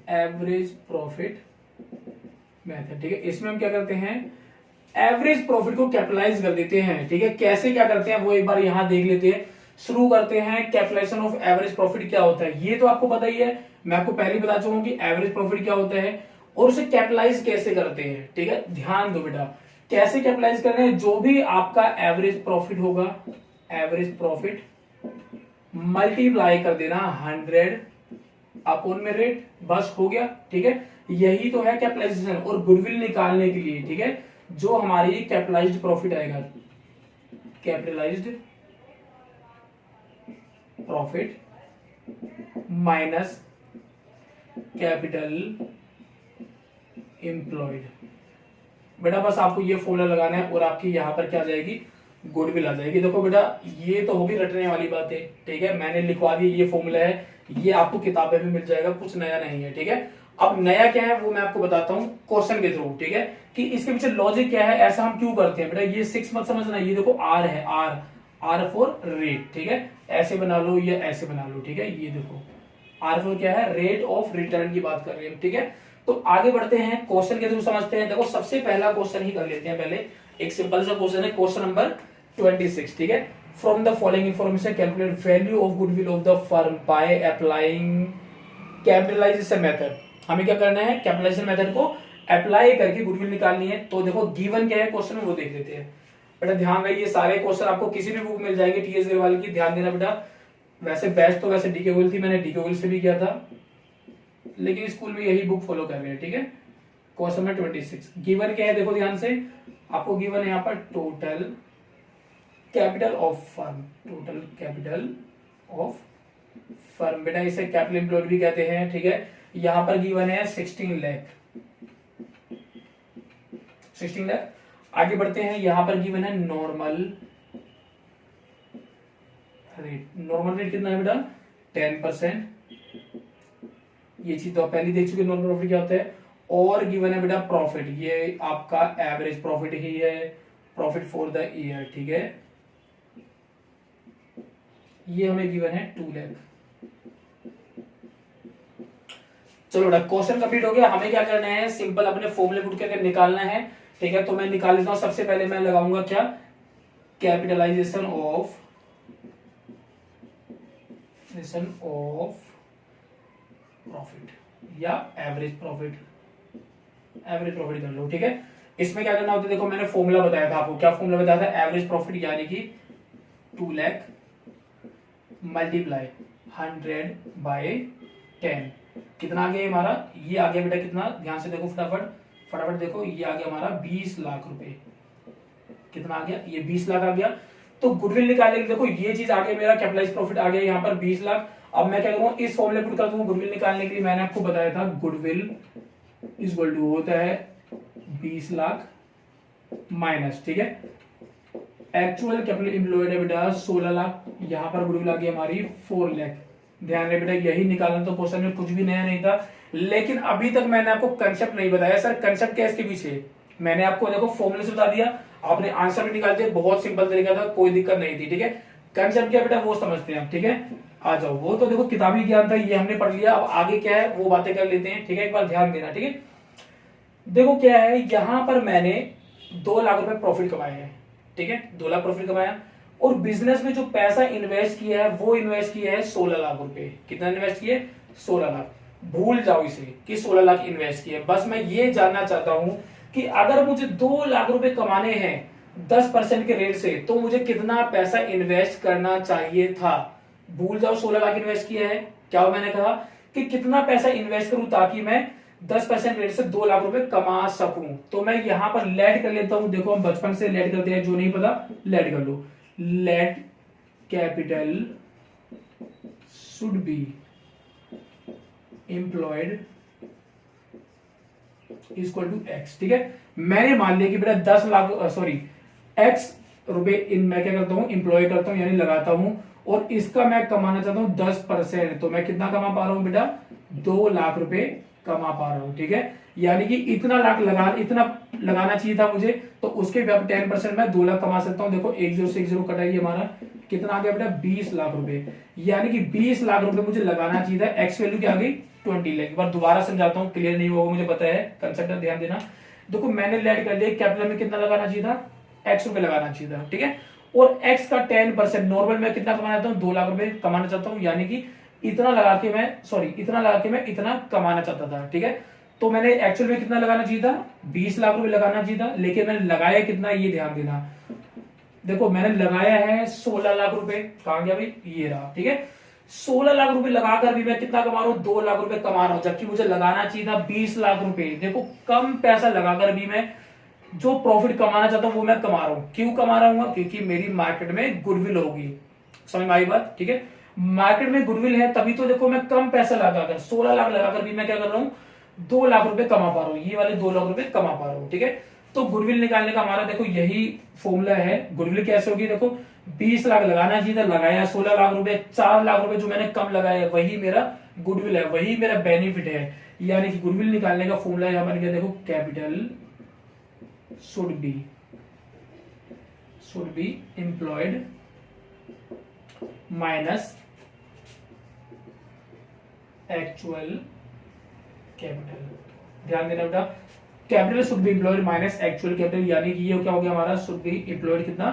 average profit method, ठीक है। इसमें हम क्या करते हैं एवरेज प्रॉफिट को कैपिटलाइज कर देते हैं, ठीक है। कैसे क्या करते हैं वो एक बार यहां देख लेते हैं। शुरू करते हैं, कैपिटलाइजेशन ऑफ एवरेज प्रॉफिट क्या होता है ये तो आपको पता ही है, मैं आपको पहले ही बता चुका हूं कि एवरेज प्रॉफिट क्या होता है और उसे कैपिटलाइज कैसे करते हैं, ठीक है। ध्यान दो बेटा कैसे कैपिटलाइज कर रहे हैं, जो भी आपका एवरेज प्रॉफिट होगा, एवरेज प्रॉफिट मल्टीप्लाई कर देना 100 अपॉन में रेट, बस हो गया, ठीक है। यही तो है कैपिटलाइजेशन। और गुडविल निकालने के लिए, ठीक है, जो हमारी कैपिटलाइज्ड प्रॉफिट आएगा, capitalised profit minus capital employed, बेटा बस आपको ये फॉर्मूला लगाना है और आपकी यहां पर क्या आ जाएगी गुडविल आ जाएगी। देखो बेटा ये तो होगी रटने वाली बात है, ठीक है, मैंने लिखवा दी, ये फॉर्मूला है, ये आपको किताबें में मिल जाएगा, कुछ नया नहीं है, ठीक है। अब नया क्या है वो मैं आपको बताता हूं क्वेश्चन के थ्रू, ठीक है, कि इसके पीछे लॉजिक क्या है, ऐसा हम क्यों करते हैं। बेटा ये 6 मत समझना, ये देखो आर है, आर फॉर रेट, ठीक है, ऐसे बना लो या ऐसे बना लो, ठीक है। ये देखो आर फॉर क्या है, रेट ऑफ रिटर्न की बात कर रहे हैं, ठीक है। तो आगे बढ़ते हैं, क्वेश्चन के थ्रू समझते हैं। देखो सबसे पहला क्वेश्चन ही कर लेते हैं पहले, एक सिंपल सा क्वेश्चन है, क्वेश्चन नंबर 26, ठीक है। From the following information calculate value of goodwill of the firm by applying capitalisation method. हमें क्या करना है, कैपिटलाइजेशन मेथड को अप्लाई करके गुडविल निकालनी है। तो देखो गिवन क्या है क्वेश्चन में वो देख लेते हैं। बेटा ध्यान रखिए, सारे क्वेश्चन आपको किसी भी बुक मिल जाएंगे टीएस ग्रेवाल की, ध्यान देना बेटा। वैसे बेस्ट तो वैसे डीके गोयल थी, मैंने डीके गोयल से भी किया था, लेकिन स्कूल में यही बुक फॉलो कर रहे हैं, ठीक है। क्वेश्चन नंबर 26 गिवन क्या है, देखो ध्यान से, आपको गिवन है यहाँ पर total capital of firm, total capital of firm, बेटा इसे कैपिटल एम्प्लॉयड भी कहते हैं, ठीक है। यहां पर गिवन है 16 लाख, 16 लाख। आगे बढ़ते हैं, यहां पर गिवन है नॉर्मल रेट, नॉर्मल रेट कितना है बेटा 10%, ये चीज तो आप पहले देख चुके नॉर्मल प्रॉफिट क्या होता है। और गिवन है बेटा प्रॉफिट, ये आपका एवरेज प्रॉफिट ही है, प्रॉफिट फॉर द ईयर, ठीक है। ये हमें गिवन है 2 लाख। चलो बेटा क्वेश्चन कंप्लीट हो गया। हमें क्या करना है, सिंपल अपने फॉर्मूले पुट करके निकालना है, ठीक है। तो मैं निकाल लेता हूं, सबसे पहले मैं लगाऊंगा क्या, कैपिटलाइजेशन ऑफ प्रॉफिट या एवरेज प्रॉफिट, एवरेज प्रॉफिट कर लो, ठीक है। इसमें क्या करना होता है, देखो मैंने फॉर्मूला बताया था आपको, क्या फॉर्मूला बताया था, एवरेज प्रॉफिट यानी कि 2 लाख मल्टीप्लाई 100 बाय 10, कितना आ गया हमारा, ये आ गया बेटा कितना, ध्यान से देखो फटाफट देखो, ये आ गया हमारा 20 लाख रुपए, कितना आ गया, ये 20 लाख आ गया। तो गुडविल निकालने के लिए देखो ये चीज आ गया, मेरा कैपिटलाइज प्रॉफिट आ गया यहाँ पर 20 लाख। अब मैं क्या करूँ, इस फॉर्मूले पुट कर दूं गुडविल निकालने के लिए, मैंने आपको बताया था गुडविल इज इक्वल टू होता है 20 लाख माइनस, ठीक है, एक्चुअल कैपिटल एम्प्लॉयड है बेटा 16 लाख, यहाँ पर गुडविल आ गई हमारी 4 लाख। ध्यान रहे बेटा यही निकालना, तो क्वेश्चन में कुछ भी नया नहीं था, लेकिन अभी तक मैंने आपको कंसेप्ट नहीं बताया। सर कंसेप्ट क्या है इसके पीछे, मैंने आपको देखो फॉर्मूले से बता दिया, आपने आंसर भी निकाल दिया, बहुत सिंपल तरीका था, कोई दिक्कत नहीं थी, ठीक है। कंसेप्ट क्या बेटा वो समझते हैं आप, ठीक है। आ जाओ, वो तो देखो किताबी ज्ञान था, ये हमने पढ़ लिया, अब आगे क्या है वो बातें कर लेते हैं, ठीक है। एक बार ध्यान देना, ठीक है। देखो क्या है, यहां पर मैंने 2 लाख रुपए प्रॉफिट कमाए हैं, ठीक है, 2 लाख प्रॉफिट कमाया, और बिजनेस में जो पैसा इन्वेस्ट किया है वो इन्वेस्ट किया है 16 लाख रुपए। कितना इन्वेस्ट किए, 16 लाख। भूल जाओ इसे कि 16 लाख इन्वेस्ट किए, बस मैं ये जानना चाहता हूं कि अगर मुझे 2 लाख रुपए कमाने हैं 10% के रेट से, तो मुझे कितना पैसा इन्वेस्ट करना चाहिए था। भूल जाओ 16 लाख इन्वेस्ट किया है, क्या मैंने कहा कि कितना पैसा इन्वेस्ट करूं ताकि मैं 10% रेट से 2 लाख रुपए कमा सकूं। तो मैं यहां पर लेट कर लेता हूं, देखो हम बचपन से लेट करते हैं, जो नहीं पता लेट कर लो। Let capital should be employed equal to X, ठीक है। मैंने मान लिया कि बेटा 10 लाख एक्स रुपए इन मैं क्या करता हूं, एम्प्लॉय करता हूं यानी लगाता हूं, और इसका मैं कमाना चाहता हूं 10%, तो मैं कितना कमा पा रहा हूं बेटा 2 लाख रुपए कमा पा रहा हूं, ठीक है। यानी कि इतना लगाना चाहिए था मुझे, तो उसके 10% मैं 2 लाख कमा सकता हूं। देखो 1 0 से 1 0 कटाइए, हमारा कितना आ गया बेटा 20 लाख रुपए, यानी कि 20 लाख रुपए मुझे लगाना चाहिए था। एक्स वैल्यू क्या आ गई 20 लाख। एक बार दोबारा समझाता हूं, क्लियर नहीं होगा मुझे पता है, कंसेप्ट ध्यान देना। देखो मैंने लेट कर लिया, कैपिटल में कितना लगाना चाहिए था, एक्स रुपए लगाना चाहिए था, ठीक है। और एक्स का 10% नॉर्मल में कितना कमाना चाहता हूँ, 2 लाख रुपए कमाना चाहता हूँ, यानी कि इतना लगा के मैं इतना कमाना चाहता था, ठीक है। तो मैंने एक्चुअल में कितना लगाना चाहिए था, 20 लाख रुपए लगाना चाहिए था, लेकिन मैंने लगाया कितना, ये ध्यान देना। देखो मैंने लगाया है 16 लाख रुपए, कहां गया भाई, ये रहा, ठीक है। 16 लाख रुपए लगाकर भी मैं कितना कमा रहा हूं, 2 लाख रुपए कमा रहा हूं, जबकि मुझे लगाना चाहिए था 20 लाख रुपए। देखो कम पैसा लगाकर भी मैं जो प्रॉफिट कमाना चाहता हूं वो मैं कमा रहा हूं। क्यों कमा रहा हूं, क्योंकि मेरी मार्केट में गुडविल होगी। समझ में आई बात, ठीक है। मार्केट में गुडविल है तभी तो देखो मैं कम पैसा लगाकर 16 लाख लगाकर भी मैं क्या कर रहा हूं, 2 लाख रुपए कमा पा रहा हूं, ये वाले 2 लाख रुपए कमा पा रहा हूं, ठीक है। तो गुडविल निकालने का हमारा देखो यही फॉर्मूला है। गुडविल कैसे होगी, देखो 20 लाख लगाना चाहिए था, लगाया 16 लाख रुपए, 4 लाख रुपए जो मैंने कम लगाया वही मेरा गुडविल है, वही मेरा बेनिफिट है। यानी कि गुडविल निकालने का फॉर्मूला है हमारे क्या, देखो capital should be employed minus actual capital। ध्यान देना बेटा, capital should be employed minus actual capital, यानी कि ये क्या हो गया हमारा, शुड बी एम्प्लॉयड कितना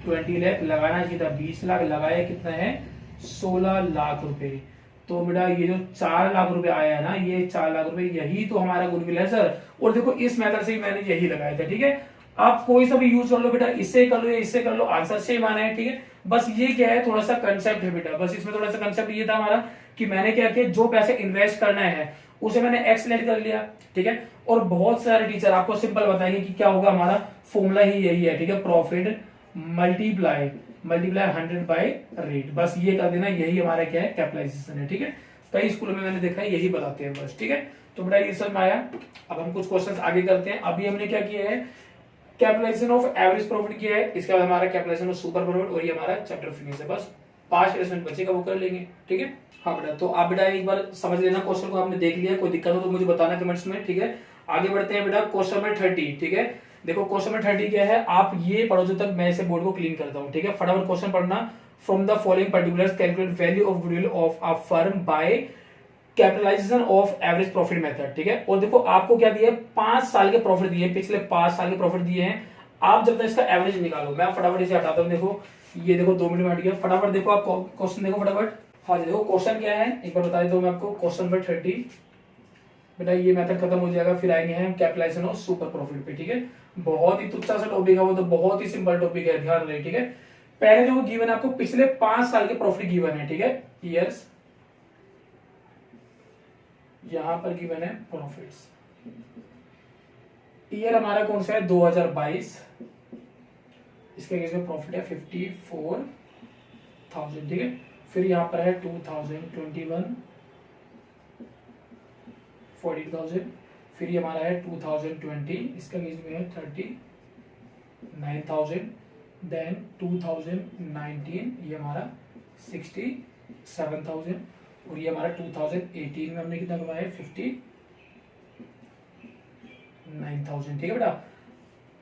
20 लाख, लगाना चाहिए था 20 लाख, लगाया कितना है 16 लाख रुपए। तो बेटा ये जो 4 लाख रुपए आया है ना, ये 4 लाख रुपए यही तो हमारा गुडविल है सर। और देखो इस मेथड से ही मैंने यही लगाया था, ठीक है। आप कोई सा भी यूज कर लो बेटा, इससे कर लो या इससे कर लो, आंसर सेम आना है, ठीक है। बस ये क्या है, थोड़ा सा कंसेप्ट है बेटा, बस इसमें थोड़ा सा कंसेप्ट ये था हमारा कि मैंने क्या किया, जो पैसे इन्वेस्ट करना है उसे मैंने एक्स लेट कर लिया, ठीक है। और बहुत सारे टीचर आपको सिंपल बताएंगे कि क्या होगा, हमारा फॉर्मूला ही यही है, ठीक है, प्रॉफिट मल्टीप्लाई 100 बाय रेट, बस ये कर देना, यही हमारा क्या है, कैपिटलाइजेशन है, ठीक है। कई स्कूलों में मैंने देखा है यही बताते हैं बस, ठीक है। तो बेटा ये समझ में आया। अब हम कुछ क्वेश्चंस आगे करते हैं। अभी हमने क्या किया है, कैपिटलाइजेशन ऑफ एवरेज प्रॉफिट किया है, इसके बाद हमारा कैपिटलाइजेशन ऑफ सुपर प्रॉफिट, और ये हमारा चैप्टर फिनिश है। बस 5 लेसन बचेगा, वो कर लेंगे, ठीक है। हाँ बेटा, तो आप बेटा एक बार समझ लेना, क्वेश्चन को आपने देख लिया, कोई दिक्कत हो तो मुझे बताना कमेंट्स में, ठीक है। आगे बढ़ते हैं बेटा, क्वेश्चन नंबर 30, ठीक है। देखो क्वेश्चन नंबर 30 क्या है, आप ये पढ़ो जब तक मैं इसे बोर्ड को क्लीन करता हूँ, ठीक है। फटाफट क्वेश्चन पढ़ना। From the following particulars calculate value of goodwill of a firm by capitalisation of average profit method, ठीक है। और देखो आपको क्या दिया है, 5 साल के प्रॉफिट दिए, पिछले 5 साल के प्रॉफिट दिए हैं। आप जब तक इसका एवरेज निकालो, मैं फटाफट इसे हटाता हूँ। देखो ये देखो 2 मिनट में हट गया, फटाफट देखो आप क्वेश्चन देखो फटाफट। हाँ जी, देखो क्वेश्चन क्या है, एक बार बता देता हूँ मैं आपको। क्वेश्चन नंबर 30 बेटा, ये मेथड खत्म हो जाएगा, फिर आएंगे हम कैपिटलाइजेशन ऑफ सुपर प्रॉफिट पे, ठीक है। बहुत ही तुच्छा सा टॉपिक है वो, तो बहुत ही सिंपल टॉपिक है, ध्यान रहे, ठीक है। पहले जो गिवन है आपको, पिछले 5 साल के प्रॉफिट गिवन है, ठीक है, ईयर्स, यहां पर गिवन है प्रॉफिट्स। ईयर हमारा कौन सा है, 2022, इसके केस में प्रॉफिट है 54,000, ठीक है। फिर यहां पर है 2021 40,000, फिर ये हमारा है 2020, इसका केस में है 39,000, देन 2019 ये हमारा 67,000, और ये हमारा 2018 में हमने कितना कमाया है, 59,000, ठीक है बेटा।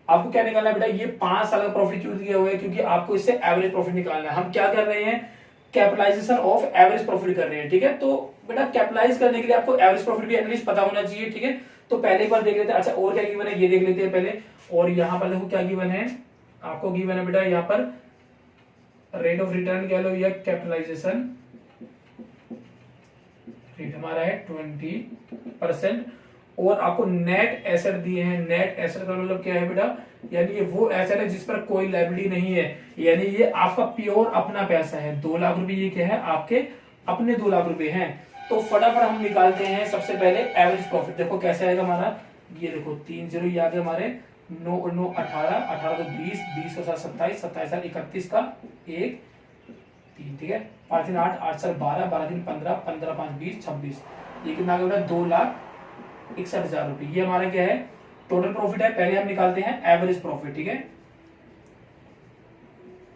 आपको क्या निकालना है बेटा, ये 5 साल का प्रॉफिट क्यों दिया हुआ है, क्योंकि आपको इससे एवरेज प्रॉफिट निकालना है। हम क्या कर रहे हैं, कैपिटलाइजेशन ऑफ एवरेज प्रॉफिट कर रहे हैं, ठीक है। तो बेटा कैपिटलाइज करने के लिए आपको एवरेज प्रॉफिट भी एटलीस्ट पता होना चाहिए, ठीक है। तो पहले एक बार देख लेते हैं। अच्छा, और क्या गिवन है ये देख लेते हैं पहले। और यहाँ पर देखो क्या गिवन है, आपको गिवन है बेटा यहाँ पर रेट ऑफ रिटर्न कह लो या कैपिटलाइजेशन रेट हमारा है 20%, और आपको नेट एसेट दिए हैं। नेट एसेट का मतलब क्या है बेटा, यानी ये वो एसेट है जिस पर कोई लायबिलिटी नहीं है, यानी ये आपका प्योर अपना पैसा है। 2 लाख रुपए ये क्या है, आपके अपने 2 लाख रुपए हैं। तो फटाफट हम निकालते हैं सबसे पहले एवरेज प्रॉफिट। देखो कैसे आएगा हमारा, ये देखो 3 0 ये आ गए हमारे, 9 और 9 18, 18 तो 20, 20 के साथ 27, 27 साल 31 का 1 3, ठीक है। 5 3 8, 8 4 12, 12 3 15, 15 5 20, 26, ये कितना आ गया बेटा, 2,61,000 रुपए। ये हमारा क्या है, टोटल प्रॉफिट है। पहले हम निकालते हैं एवरेज प्रॉफिट, ठीक है।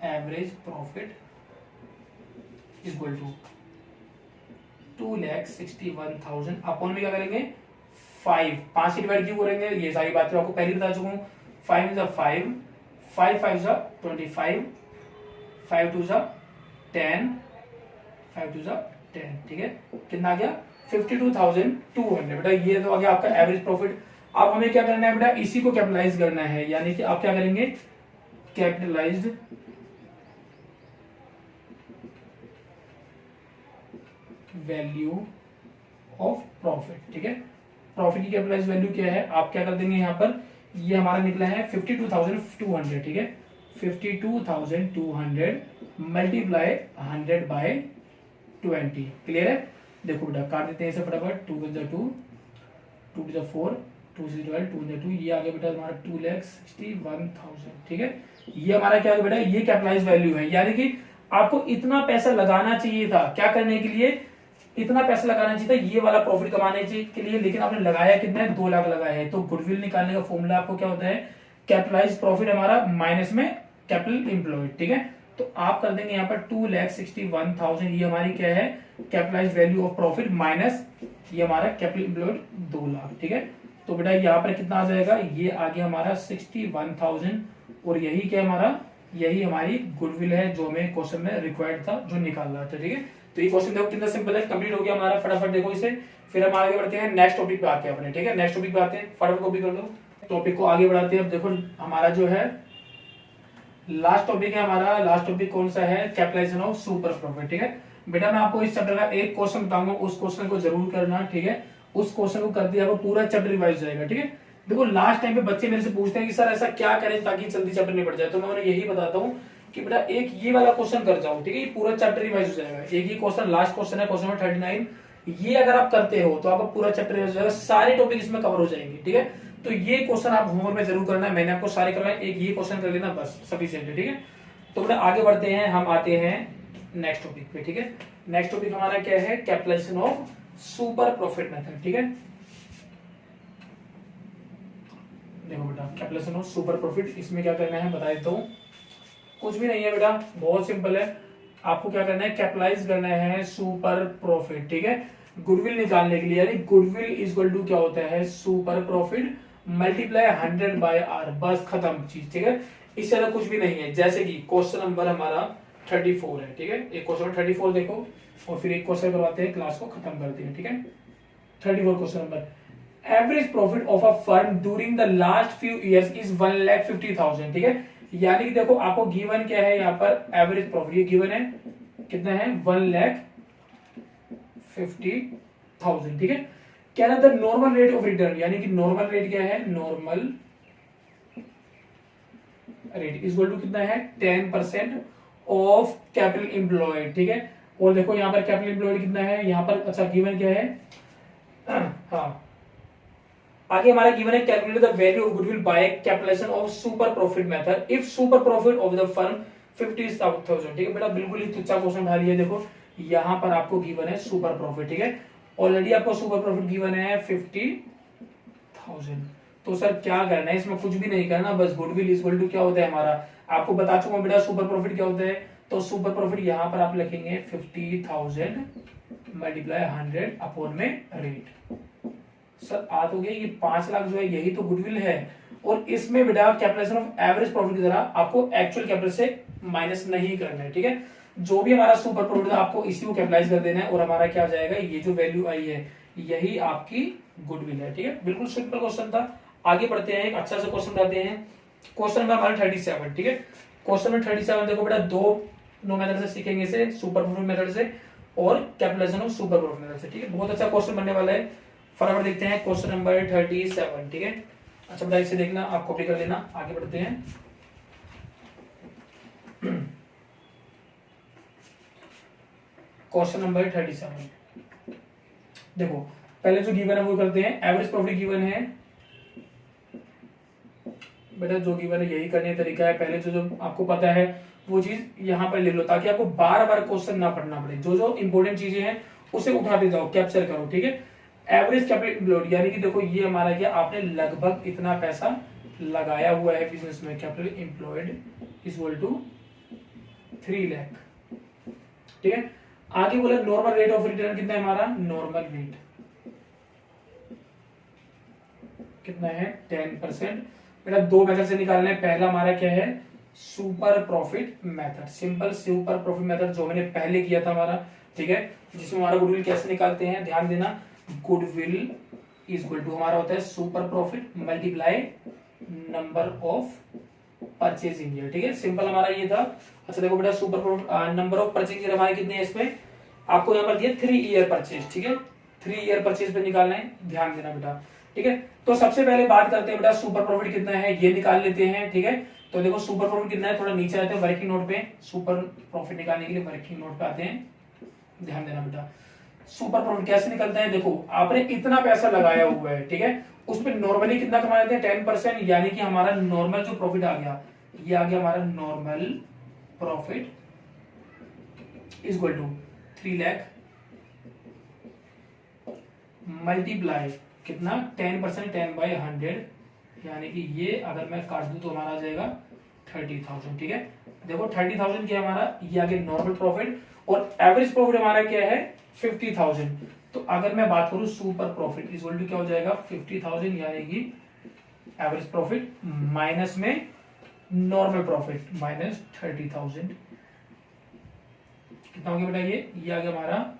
Average profit equal to 2,61,000 upon में क्या करेंगे 5 से डिवाइड क्यों करेंगे, ये सारी बातें आपको पहले बता चुका हूँ। 5 is 5, 5 5 is 25, 5 2 is 10, 5 2 is 10, ठीक है। कितना आ गया 52,200 बेटा, ये तो आ गया आपका एवरेज प्रॉफिट। अब हमें क्या करना है बेटा, इसी को कैपिटलाइज करना है, यानी कि आप क्या करेंगे, कैपिटलाइज्ड वैल्यू ऑफ प्रॉफिट, ठीक है। प्रॉफिट की कैपिटलाइज्ड वैल्यू क्या है, आप क्या कर देंगे यहाँ पर, ये हमारा निकला है 52,200, ठीक है। 52,200 मल्टीप्लाई 100 बाय 20, क्लियर है। देखो बेटा काट देते हैं इसे फटाफट, 2 × 2, 2 × 4, 2 × 12, 2 × 2, ये आ गया बेटा हमारा 2,61,000, ठीक है। ये हमारा क्या है बेटा, ये कैपिटलाइज्ड वैल्यू है, यानी कि आपको इतना पैसा लगाना चाहिए था, क्या करने के लिए, इतना पैसा लगाना चाहिए था ये वाला प्रॉफिट कमाने के लिए, लेकिन आपने लगाया कितना है, 2 लाख लगाया है। तो गुडविल निकालने का फॉर्मूला आपको क्या होता है, कैपिटलाइज्ड प्रॉफिट हमारा माइनस में कैपिटल एम्प्लॉयड, ठीक है। तो आप कर देंगे यहाँ पर 2,61,000, ये हमारी क्या है, capitalised value of profit minus ये हमारा कैपिटल एम्प्लॉयड 2 लाख, ठीक है। तो बेटा यहाँ पर कितना आ जाएगा, ये आ गया हमारा 61,000, और यही क्या हमारा, यही हमारी गुडविल है जो हमें क्वेश्चन में रिक्वायर्ड था, जो निकाल रहा था, ठीक है। तो ये क्वेश्चन देखो कितना सिंपल है, कंप्लीट हो गया हमारा। फटाफट देखो इसे, फिर हम आगे बढ़ते हैं नेक्स्ट टॉपिक पे आते हैं अपने, ठीक है। नेक्स्ट टॉपिक पे आते हैं, फटाफट कॉपी कर लो, टॉपिक को आगे बढ़ाते हैं। अब देखो हमारा जो है लास्ट टॉपिक है हमारा, लास्ट टॉपिक कौन सा है, कैपिटलाइजेशन ऑफ सुपर प्रॉफिट, ठीक है। बेटा मैं आपको इस चैप्टर का एक क्वेश्चन बताऊंगा, उस क्वेश्चन को जरूर करना, ठीक है। उस क्वेश्चन को कर दिया आपको पूरा चैप्टर रिवाइज जाएगा, ठीक है। देखो लास्ट टाइम पे बच्चे मेरे से पूछते हैं कि सर ऐसा क्या करें ताकि जल्दी चैप्टर निपट जाए, तो मैं उन्हें यही बताता हूँ कि बेटा एक ये वाला क्वेश्चन कर जाओ, ठीक है। ये पूरा चैप्टर रिवाइज हो जाएगा। एक ही क्वेश्चन लास्ट क्वेश्चन है, क्वेश्चन नंबर 39, ये अगर आप करते हो तो आपका पूरा चैप्टर हो जाएगा, सारे टॉपिक इसमें कवर हो जाएंगे, ठीक है। तो ये क्वेश्चन आप होमवर्क में जरूर करना है, मैंने आपको सारे करवाए, एक ये क्वेश्चन कर लेना बस सफिशिएंट है, ठीक है। तो बेटा आगे बढ़ते हैं, हम आते हैं नेक्स्ट टॉपिक पे, ठीक है। नेक्स्ट टॉपिक हमारा क्या है, calculation of super profit method, ठीक है। देखो बेटा कैलकुलेशन ऑफ सुपर प्रॉफिट, इसमें क्या करना है बता देता हूँ। कुछ भी नहीं है बेटा, बहुत सिंपल है। आपको क्या करना है, कैपिटलाइज करना है सुपर प्रॉफिट, ठीक है। गुडविल निकालने के लिए, यानी गुडविल इज इक्वल टू क्या होता है, super profit multiply 100 by R, बस खत्म चीज, ठीक है। इससे ज्यादा कुछ भी नहीं है। जैसे कि क्वेश्चन नंबर हमारा 34 है, ठीक है। एक क्वेश्चन 34 देखो, और फिर एक क्वेश्चन करवाते हैं, क्लास को खत्म करते हैं, ठीक है। 34 question number, average profit of a firm during the last few years is 1,50,000, ठीक है। यानी कि देखो आपको गिवन क्या है यहाँ पर, एवरेज प्रॉफिट, ये गिवन है कितना है, 1,50,000, ठीक है। क्या ना the normal rate of return, यानी कि नॉर्मल रेट क्या है, normal rate is equal to कितना है, 10% ऑफ कैपिटल एम्प्लॉयड, ठीक है। और देखो यहाँ पर कैपिटल एम्प्लॉयड कितना है यहाँ पर, अच्छा गिवन क्या है, हाँ आगे हमारा गिवन है, calculate the value of goodwill by calculation of super profit method if super profit of the firm 50,000, ठीक है बेटा। बिल्कुल ही तुच्छा क्वेश्चन उठा लिया, देखो यहाँ पर आपको गिवन है सुपर प्रॉफिट, ठीक है। ऑलरेडी आपको सुपर प्रॉफिट गिवन है 50,000। तो सर क्या करना है, इसमें कुछ भी नहीं करना, बस गुडविल इज इक्वल टू क्या होता है हमारा, आपको बता चुका हूं बेटा सुपर प्रॉफिट क्या होता है। तो सुपर प्रॉफिट यहाँ पर आप लिखेंगे 50,000 मल्टीप्लाई 100 अपॉन में रेट। सर आ तो गया, ये 5 लाख जो है यही तो गुडविल है, और इसमें बेटा कैलकुलेशन ऑफ एवरेज प्रॉफिट की तरह आपको एक्चुअल कैपिटल से माइनस नहीं करना है, ठीक है। जो भी हमारा सुपर प्रॉफिट है आपको इसी को कैपिटलाइज कर देना है, और हमारा क्या जाएगा, ये जो वैल्यू आई है यही आपकी गुडविल है, ठीक है। बिल्कुल सिंपल क्वेश्चन था। आगे बढ़ते हैं, एक अच्छा सा क्वेश्चन उठाते हैं, क्वेश्चन नंबर हमारा 37, ठीक है। क्वेश्चन नंबर 37 देखो बेटा, दो मेथड से सीखेंगे इसे, सुपर प्रॉफिट मेथड से और capitalisation of super profit method से, ठीक है। बहुत अच्छा क्वेश्चन बनने वाला है। फटाफट देखते हैं क्वेश्चन नंबर 37, ठीक है। अच्छा बेटा इसे देखना, आप कॉपी कर लेना, आगे बढ़ते हैं। क्वेश्चन नंबर 37 देखो, पहले जो गिवन है वो करते हैं। एवरेज प्रॉफिट गिवन है बेटा, जो गिवन है यही करने का तरीका है। पहले जो आपको पता है वो चीज यहाँ पर ले लो, ताकि आपको बार बार क्वेश्चन ना पढ़ना पड़े। जो इंपॉर्टेंट चीजें हैं उसे उठाते जाओ, कैप्चर करो, ठीक है। एवरेज कैपिटल एम्प्लॉयड, यानी कि देखो ये हमारा क्या, आपने लगभग इतना पैसा लगाया हुआ है बिजनेस में, capital employed is equal to 3 lakh, ठीक है। आगे बोला नॉर्मल रेट ऑफ रिटर्न कितना है हमारा, नॉर्मल रेट कितना है, 10%। बेटा दो मेथड से निकालना है, पहला हमारा क्या है, super profit method, simple super profit method जो मैंने पहले किया था हमारा, ठीक है। जिसमें हमारा गुडविल कैसे निकालते हैं, ध्यान देना, गुडविल इज इक्वल टू हमारा होता है super profit multiply number of purchasing year, ठीक है। सिंपल हमारा ये था। अच्छा देखो बेटा, super profit number of purchasing year हमारे कितने हैं, इसमें आपको यहाँ पर दिया 3 ईयर परचेज, ठीक है। 3 ईयर परचेज पे निकालना है, ध्यान देना बेटा, ठीक है। तो सबसे पहले बात करते हैं बेटा, सुपर प्रॉफिट कितना है ये निकाल लेते हैं, ठीक है। तो देखो सुपर प्रॉफिट कितना है, थोड़ा नीचे आते हैं वर्किंग नोट पे, सुपर प्रॉफिट निकालने के लिए वर्किंग नोट पे आते हैं, ध्यान देना बेटा। सुपर प्रॉफिट कैसे निकलता है, देखो आपने इतना पैसा लगाया हुआ है, ठीक है। उसमें नॉर्मली कितना कमा लेते हैं, 10%, यानी कि हमारा नॉर्मल जो प्रॉफिट आ गया, ये आ गया हमारा normal profit is equal to 3 lakh multiply कितना, 10%, 10/100, यानी कि ये अगर मैं काट दूं तो हमारा आ जाएगा 30,000, ठीक है। देखो 30,000 क्या हमारा, ये आगे नॉर्मल प्रॉफिट, और एवरेज प्रॉफिट हमारा क्या है 50,000। तो अगर मैं बात करूं super profit is equal to क्या हो जाएगा 50,000, यानी कि एवरेज प्रॉफिट माइनस में नॉर्मल प्रॉफिट माइनस 30,000, कितना हो गया बेटा, ये आ गया हमारा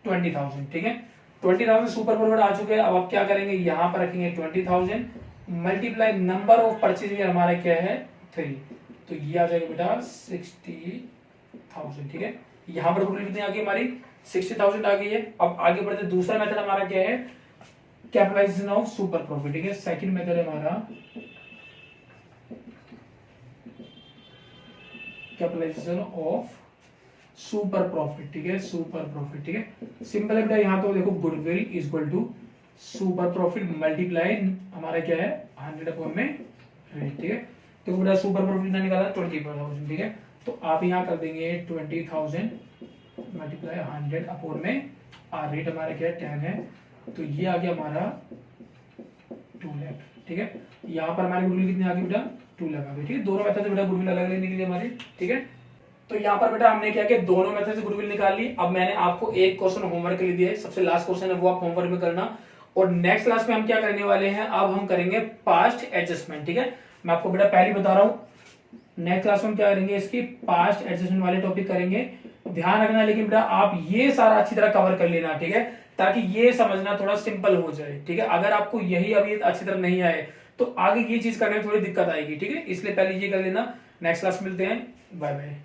20,000, ठीक है। 20,000 सुपर प्रॉफिट आ चुके हैं। अब आप क्या करेंगे, यहां पर रखेंगे 20,000 मल्टीप्लाई नंबर ऑफ परचेज हमारा क्या है 3, तो ये आ जाएगा बेटा 60,000, ठीक है। यहां पर कितनी आ गई हमारी 60,000 आ गई है। अब आगे बढ़ते, दूसरा मेथड हमारा क्या है, कैपिटलाइजेशन ऑफ सुपर प्रॉफिट, ठीक है। सेकंड मेथड है हमारा कैपिटलाइजेशन ऑफ सुपर प्रॉफिट, ठीक है, सुपर प्रॉफिट, ठीक है। सिंपल है बेटा, यहाँ तो देखो goodwill is equal to super profit multiply हमारा क्या है 100 अपॉन में रेट, ठीक है। तो बेटा सुपर प्रॉफिट ना निकाला 20,000, ठीक है। तो आप यहाँ कर देंगे 20,000 मल्टीप्लाई 100 अपॉन में रेट हमारा क्या है 10 है, तो ये आ गया हमारा 2 लाख, ठीक है। यहाँ पर हमारी गुडविल कितनी आ गई बेटा 2 लाख आ गई, ठीक है। दोनों मेथड से बेटा गुडविल अलग अलग निकली हमारी, ठीक है। तो यहाँ पर बेटा हमने क्या किया, दोनों मेथड से गुडविल निकाल ली। अब मैंने आपको एक क्वेश्चन होमवर्क के लिए दिया है, सबसे लास्ट क्वेश्चन है वो आप होमवर्क में करना। और नेक्स्ट क्लास में हम क्या करने वाले हैं, अब हम करेंगे पास्ट एडजस्टमेंट, ठीक है। मैं आपको बेटा पहले बता रहा हूँ, नेक्स्ट क्लास में हम क्या करेंगे, इसकी पास्ट एडजस्टमेंट वाले टॉपिक करेंगे। ध्यान रखना लेकिन बेटा आप ये सारा अच्छी तरह कवर कर लेना, ठीक है, ताकि ये समझना थोड़ा सिंपल हो जाए, ठीक है। अगर आपको यही अभी अच्छी तरह नहीं आए तो आगे ये चीज करने में थोड़ी दिक्कत आएगी, ठीक है। इसलिए पहले ये कर लेना। नेक्स्ट क्लास मिलते हैं, बाय बाय।